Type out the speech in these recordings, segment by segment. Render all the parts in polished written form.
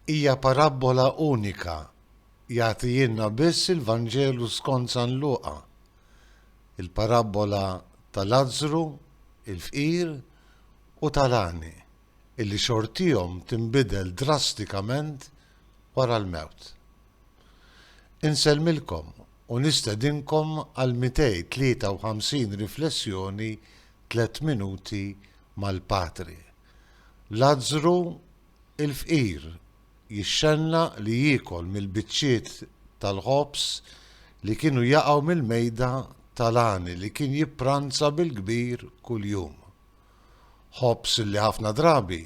hija parabola unika jagħtijinna biss il-Vanġelu skont San Luqa. Il-parabola tal-Lażru, il-fqir u tal-għani illi xortihom tinbidel drastikament wara l-mewt. Insellmilkom u nistedinkom għal 253 riflessjoni 3 minuti mal-Patri. Lażru il-fqir jixxenna li jiekol mill-biċċiet tal-ħobs li kienu jaqgħu mill-mejda tal-għani li kien jippranza bil-kbir kuljum. Ħobs li ħafna drabi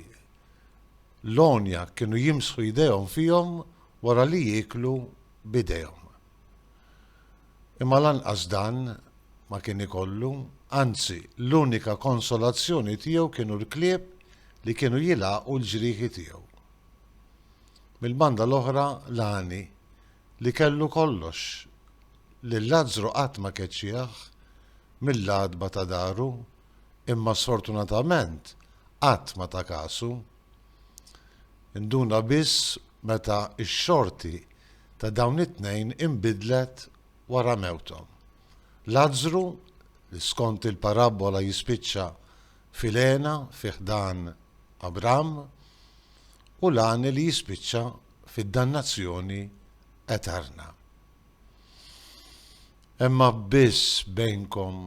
l-onja kienu jimsħu jdejhom fihom wara li jieklu bidejhom. Imma lanqas dan ma kien ikollu, anzi l-unika konsolazzjoni tiegħu kienu l-klieb li kienu jilaqgħu l-ġrieħi tiegħu. Mill-banda l-oħra l-għani li kellu kollox li Lażru qatt ma keċċieħ mill-għadba ta' daru imma sfortunatament qatt ma ta' kasu. Induna biss meta x-xorti ta' dawn it-tnejn inbidlet wara mewthom. Lażru li skont il-parabola jispiċċa fil-għena fi ħdan Abram u l-għani li jispiċċa fid-dannazzjoni eterna. Imma biss bejnkom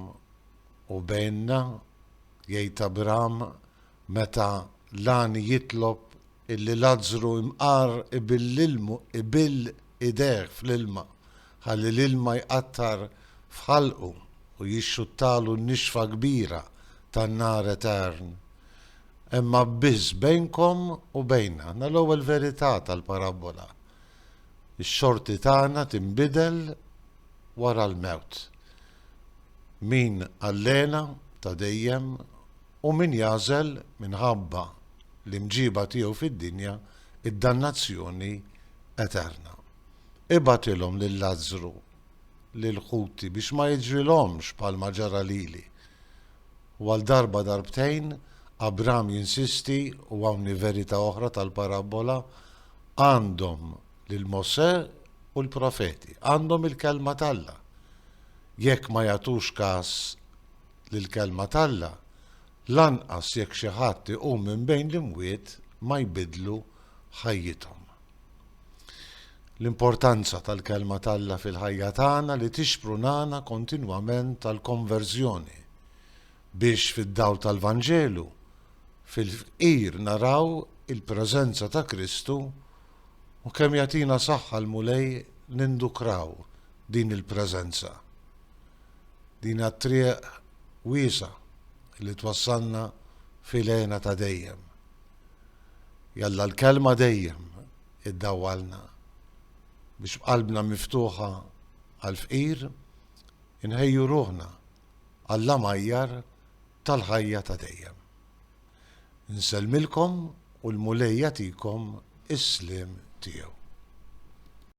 u bejnna, jgħid Abram meta l-għani jitlob illi Lażru imqar ibil ideħ fl-ilma ħalli l-ilma jqattar f'ħalqu u jixxuttalu n-nixfa kbira tan-nar etern. Imma biss bejnkom u bejna, l-ewwel verità tal-parabola. Ix-xorti tagħna tinbidel wara l-mewt. Min għallena ta' dejjem u min jażel minħabba l-imġiba tiegħu fid-dinja id-dannazzjoni eterna. Ibatilhom lil Lażru lil ħuti biex ma jiġrilhomx bħalma ġara lili. U għal darba darbtejn Abram jinsisti u għawni verita oħra tal-parabola għandhom lil-Mosè u l-profeti, għandhom il-kelma talla. Jekk ma jagħtux każ lill-kelma talla, lanqas jekk xi ħadd iqum minn bejn l-imwiet ma jbidlu ħajjithom. L-importanza tal-kelma talla fil-ħajja tagħna li tixprunana kontinwament tal-konverżjoni biex fid-dawl tal-Vanġelu fil-fqir naraw il-preżenza ta' Kristu u kemm jagħtina saħħa l-mulej nindukraw din il-preżenza. Din għat-triq wiesa li twassalna fil-għena ta' dejjem. Jalla l-kelma dejjem iddawwalna biex b'qalbna miftuħa għal-fqir inħejju ruħna għall-amajjar tal-ħajja ta' dejjem. Nsellmilkom u l-mulej jagħtikom is-sliem tiegħu.